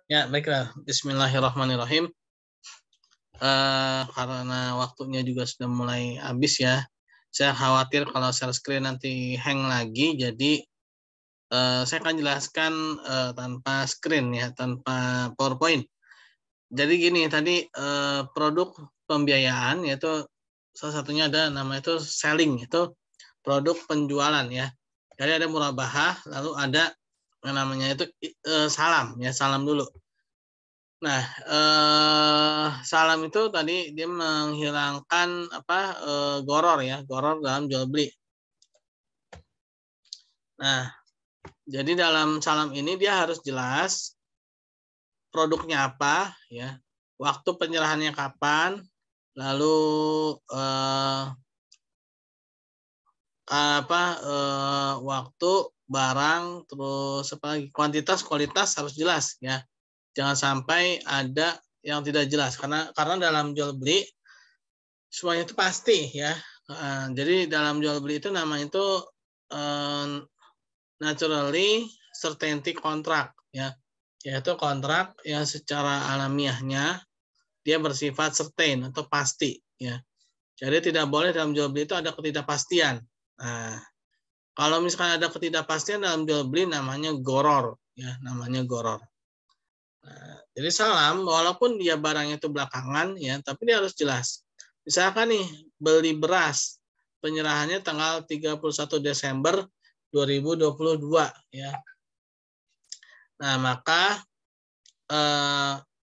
Ya, baiklah. Bismillahirrahmanirrahim. Karena waktunya juga sudah mulai habis ya. Saya khawatir kalau share screen nanti hang lagi, jadi saya akan jelaskan tanpa screen ya, tanpa PowerPoint. Jadi gini, tadi produk pembiayaan yaitu salah satunya ada namanya itu selling, itu produk penjualan ya. Jadi ada murabahah, lalu ada yang namanya itu salam ya, salam dulu. Nah, salam itu tadi dia menghilangkan goror ya, goror dalam jual beli. Nah, jadi dalam salam ini dia harus jelas produknya apa ya, waktu penyerahannya kapan, lalu waktu, barang, terus apa lagi, kuantitas, kualitas harus jelas ya. Jangan sampai ada yang tidak jelas karena dalam jual beli semuanya itu pasti ya. Jadi dalam jual beli itu namanya itu naturally certainty contract ya, yaitu kontrak yang secara alamiahnya dia bersifat certain atau pasti ya. Jadi tidak boleh dalam jual beli itu ada ketidakpastian. Nah, kalau misalkan ada ketidakpastian dalam jual beli namanya goror ya, namanya goror. Nah, jadi salam walaupun dia barangnya itu belakangan ya, tapi dia harus jelas. Misalkan nih beli beras, penyerahannya tanggal 31 Desember 2022 ya. Nah, maka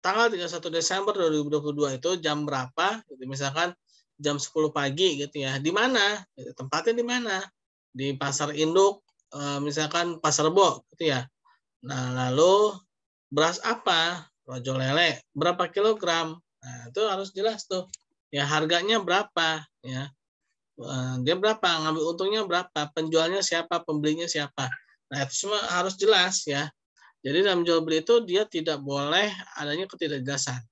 tanggal 31 Desember 2022 itu jam berapa? Gitu. Misalkan jam 10 pagi gitu ya. Di mana? Tempatnya di mana? Di pasar induk, misalkan Pasar Rebo gitu ya. Nah, lalu beras apa? Rojo lele, berapa kilogram? Nah, itu harus jelas tuh. Ya, harganya berapa ya? Dia berapa? Ngambil untungnya berapa? Penjualnya siapa? Pembelinya siapa? Nah, itu semua harus jelas ya. Jadi dalam jual beli itu dia tidak boleh adanya ketidakjelasan.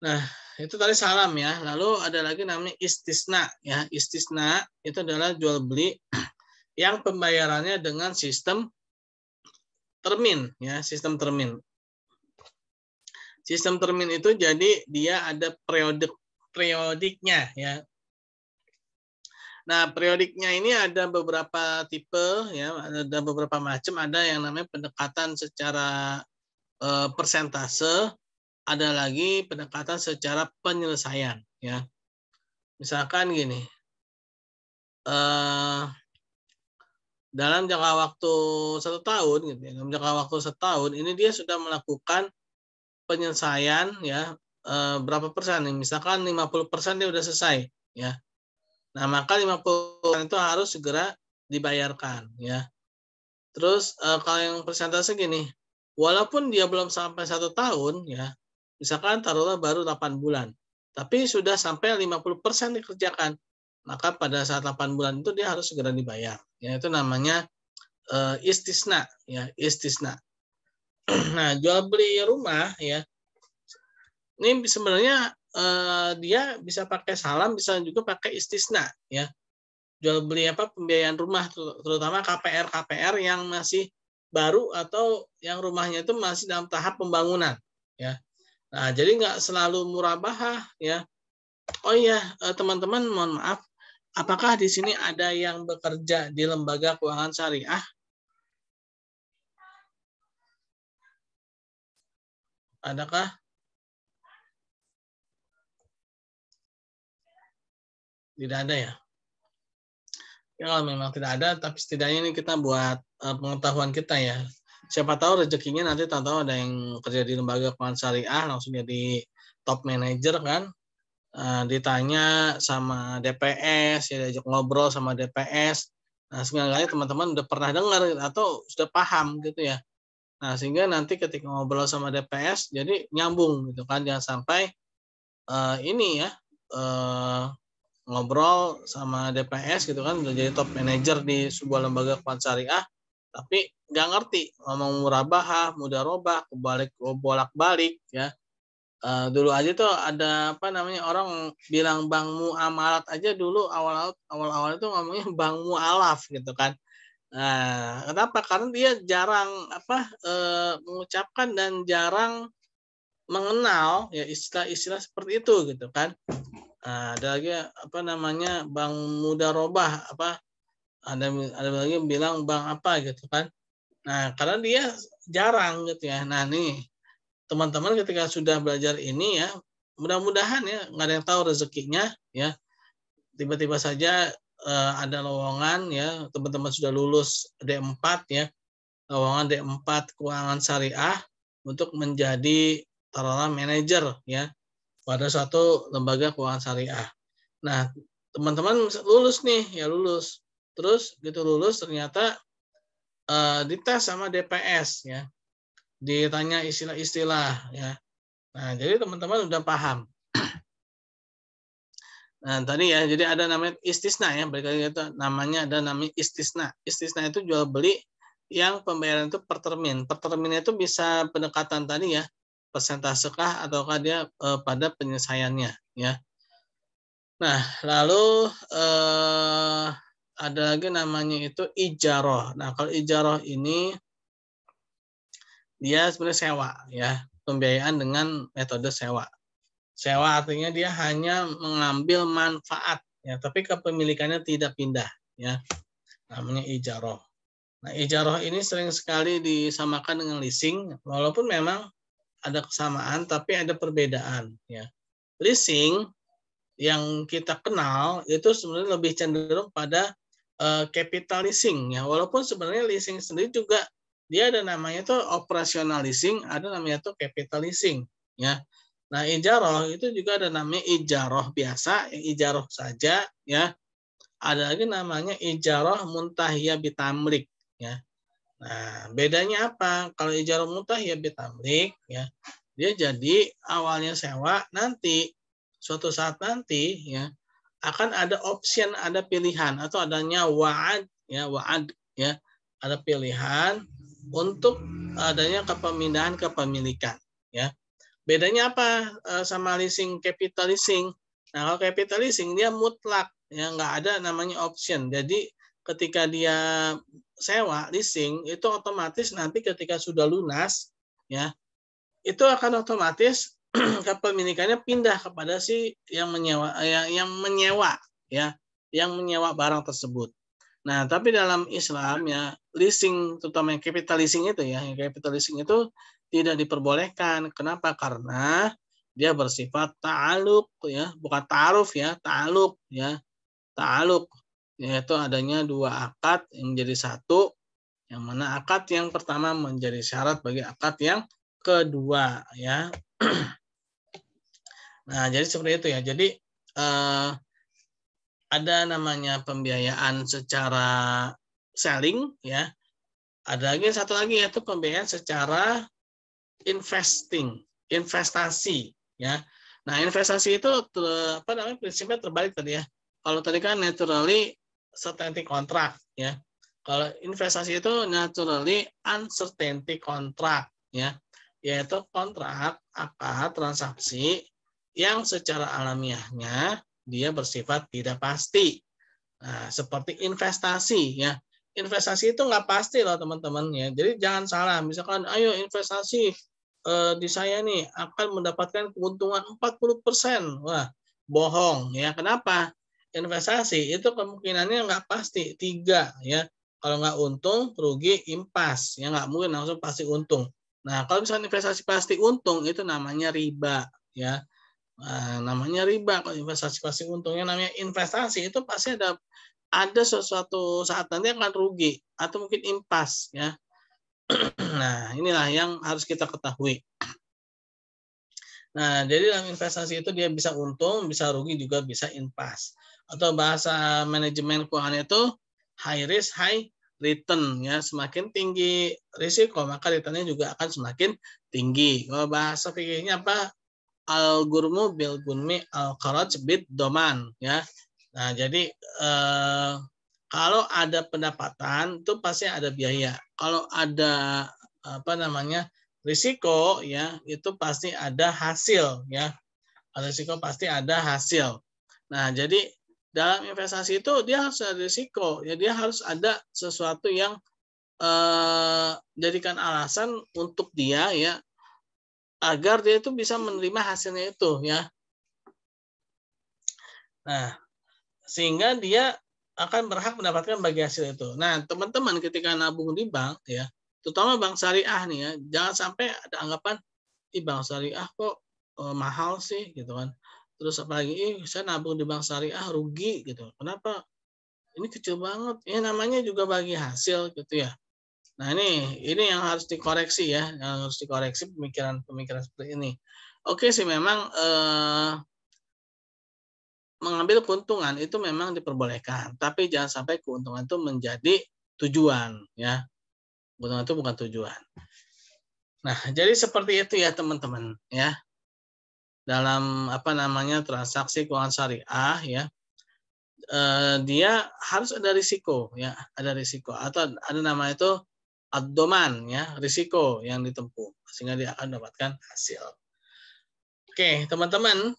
Nah, itu tadi salam ya. Lalu ada lagi namanya istisna ya. Istisna itu adalah jual beli yang pembayarannya dengan sistem termin ya, sistem termin. Sistem termin itu jadi dia ada periodiknya ya. Nah, periodiknya ini ada beberapa tipe ya, ada beberapa macam, ada yang namanya pendekatan secara persentase, ada lagi pendekatan secara penyelesaian ya. Misalkan gini, dalam jangka waktu 1 tahun gitu ya, dalam jangka waktu 1 tahun ini dia sudah melakukan penyelesaian ya, berapa persen nih, misalkan 50% dia udah selesai ya. Nah, maka 50% itu harus segera dibayarkan ya. Terus kalau yang persentase gini, walaupun dia belum sampai 1 tahun ya, misalkan taruhlah baru 8 bulan, tapi sudah sampai 50% dikerjakan, maka pada saat 8 bulan itu dia harus segera dibayar. Ya, itu namanya istisna ya, istisna. Nah, jual beli rumah ya, ini sebenarnya dia bisa pakai salam, bisa juga pakai istisna ya. Jual beli pembiayaan rumah, terutama KPR yang masih baru atau yang rumahnya itu masih dalam tahap pembangunan ya. Nah, jadi nggak selalu murabahah ya. Oh iya, teman-teman mohon maaf, apakah di sini ada yang bekerja di lembaga keuangan syariah? Adakah? Tidak ada ya. Ya, kalau memang tidak ada, tapi setidaknya ini kita buat pengetahuan kita ya. Siapa tahu rezekinya nanti tahu ada yang kerja di lembaga keuangan syariah langsung jadi top manager kan. Ditanya sama DPS, ya diajak ngobrol sama DPS. Nah, sebenarnya teman-teman udah pernah dengar atau sudah paham gitu ya. Nah, sehingga nanti ketika ngobrol sama DPS jadi nyambung gitu kan, jangan sampai ini ya ngobrol sama DPS gitu kan udah jadi top manager di sebuah lembaga keuangan syariah tapi nggak ngerti ngomong murabahah, mudarobah, bolak-balik ya. Dulu aja tuh ada orang bilang bank muamalat aja dulu awal-awal itu ngomongnya bank mualaf gitu kan. Nah, kenapa? Karena dia jarang mengucapkan dan jarang mengenal ya istilah-istilah seperti itu gitu kan. Nah, ada lagi bank mudarobah ada lagi yang bilang bank apa gitu kan. Nah, karena dia jarang gitu ya. Nah, nih teman-teman ketika sudah belajar ini ya, mudah-mudahan ya nggak ada yang tahu rezekinya ya. Tiba-tiba saja ada lowongan ya, teman-teman sudah lulus D4 ya, lowongan D4 keuangan syariah untuk menjadi taruhlah manajer ya pada suatu lembaga keuangan syariah. Nah, teman-teman lulus nih, ya lulus. Terus gitu lulus ternyata dites sama DPS ya. Ditanya istilah-istilah ya. Nah, jadi teman-teman udah paham. Nah, tadi ya, jadi ada namanya istisna ya, balik lagi itu namanya ada namanya istisna. Istisna itu jual beli yang pembayaran itu per termin. Per terminnya itu bisa pendekatan tadi ya, persentase kah ataukah dia pada penyelesaiannya ya. Nah, lalu ada lagi namanya itu ijaroh. Nah, kalau ijaroh ini dia sebenarnya sewa ya, pembiayaan dengan metode sewa. Sewa artinya dia hanya mengambil manfaat ya, tapi kepemilikannya tidak pindah ya. Namanya ijaroh. Nah, ijaroh ini sering sekali disamakan dengan leasing walaupun memang ada kesamaan tapi ada perbedaan ya. Leasing yang kita kenal itu sebenarnya lebih cenderung pada capital leasing ya. Walaupun sebenarnya leasing sendiri juga dia ada namanya tuh operational leasing, ada namanya tuh capital leasing ya. Nah, ijaroh itu juga ada namanya ijaroh biasa, yang ijaroh saja ya. Ada lagi namanya ijaroh muntahiyah bitamlik ya. Nah, bedanya apa? Kalau ijaroh muntahiyah bitamlik ya, dia jadi awalnya sewa, nanti suatu saat nanti ya akan ada option, ada pilihan atau adanya wa'ad ya, ada pilihan untuk adanya kepindahan kepemilikan ya. Bedanya apa sama leasing capital leasing? Nah, kalau capital leasing dia mutlak, ya nggak ada namanya option. Jadi ketika dia sewa leasing itu otomatis nanti ketika sudah lunas, ya itu akan otomatis kepemilikannya pindah kepada si yang menyewa, yang menyewa barang tersebut. Nah, tapi dalam Islam ya leasing, terutama yang capital leasing itu ya, yang capital leasing itu tidak diperbolehkan. Kenapa? Karena dia bersifat ta'aluk ya, bukan ta'aruf ya, ta'aluk ya. Ta'aluk yaitu adanya dua akad yang menjadi satu, yang mana akad yang pertama menjadi syarat bagi akad yang kedua ya. Nah, jadi seperti itu ya. Jadi ada namanya pembiayaan secara selling ya. Ada lagi satu lagi yaitu pembiayaan secara investasi ya. Nah, investasi itu prinsipnya terbalik tadi ya. Kalau tadi kan naturally certainty contract ya. Kalau investasi itu naturally uncertainty contract ya. Yaitu kontrak akad transaksi yang secara alamiahnya dia bersifat tidak pasti. Nah, seperti investasi ya. Investasi itu nggak pasti loh teman-teman ya. Jadi jangan salah. Misalkan ayo investasi di saya nih akan mendapatkan keuntungan 40%. Wah, bohong ya. Kenapa? Investasi itu kemungkinannya nggak pasti. 3 ya. Kalau nggak untung, rugi, impas. Ya nggak mungkin langsung pasti untung. Nah, kalau misalnya investasi pasti untung itu namanya riba ya. Nah, namanya riba. Kalau investasi pasti untungnya namanya investasi itu pasti ada sesuatu saat nanti akan rugi atau mungkin impas ya. Nah, inilah yang harus kita ketahui. Nah, jadi dalam investasi itu dia bisa untung, bisa rugi, juga bisa impas. Atau bahasa manajemen keuangan itu high risk, high return ya. Semakin tinggi risiko, maka returnnya juga akan semakin tinggi. Kalau bahasa fikihnya apa? Al-gurmu bil gunmi al-qaraj bid doman ya. Nah, jadi kalau ada pendapatan itu pasti ada biaya. Kalau ada risiko ya itu pasti ada hasil ya. Risiko pasti ada hasil. Nah, jadi dalam investasi itu dia harus ada risiko. Ya, dia harus ada sesuatu yang jadikan alasan untuk dia ya agar dia itu bisa menerima hasilnya itu ya. Nah, sehingga dia akan berhak mendapatkan bagi hasil itu. Nah, teman-teman ketika nabung di bank ya, terutama bank syariah nih ya, jangan sampai ada anggapan bank syariah kok mahal sih gitu kan. Terus apalagi saya nabung di bank syariah rugi gitu. Kenapa? Ini kecil banget. Ya namanya juga bagi hasil gitu ya. Nah, ini yang harus dikoreksi ya, yang harus dikoreksi pemikiran seperti ini. Oke sih memang mengambil keuntungan itu memang diperbolehkan, tapi jangan sampai keuntungan itu menjadi tujuan ya. Keuntungan itu bukan tujuan. Nah, jadi seperti itu ya teman-teman ya. Dalam transaksi keuangan syariah ya, dia harus ada risiko ya, ada risiko atau ada nama itu ad-doman ya, risiko yang ditempuh sehingga dia akan mendapatkan hasil. Oke, teman-teman,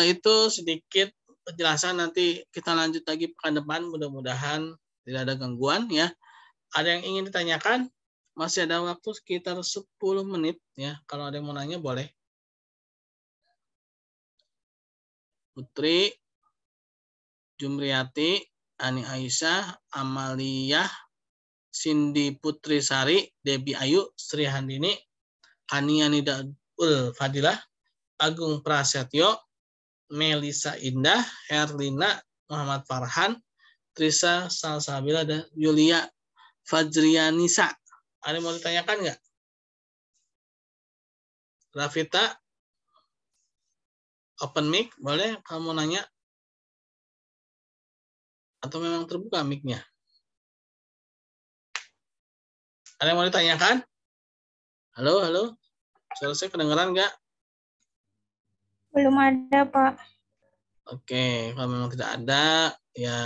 itu sedikit penjelasan, nanti kita lanjut lagi pekan depan, mudah-mudahan tidak ada gangguan ya. Ada yang ingin ditanyakan? Masih ada waktu sekitar 10 menit ya. Kalau ada yang mau nanya boleh. Putri, Jumriyati, Ani Aisyah, Amaliyah, Cindy Putri Sari, Debbie Ayu, Sri Handini, Kaniani Daul Fadilah, Agung Prasetyo, Melisa Indah, Herlina, Muhammad Farhan, Trisa Salsabila, dan Yulia Fajrianisa. Ada yang mau ditanyakan nggak? Rafita, open mic, boleh kamu nanya? Atau memang terbuka mic-nya? Ada yang mau ditanyakan? Halo, halo. Suara saya kedengeran nggak? Belum ada, Pak. Oke, kalau memang tidak ada, ya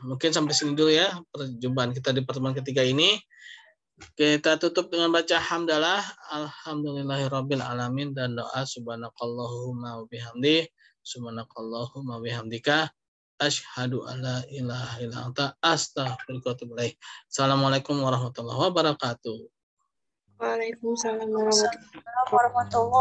mungkin sampai sini dulu ya perjumpaan kita di pertemuan ketiga ini. Kita tutup dengan baca hamdalah, alhamdulillahirabbil alamin, dan doa subhanakallahumma wa bihamdi, subhanakallahumma wa bihamdika, asyhadu an la ilaha illa anta, astaghfiruka wa atubu ilaik. Assalamualaikum warahmatullahi wabarakatuh. Waalaikumsalam warahmatullahi wabarakatuh.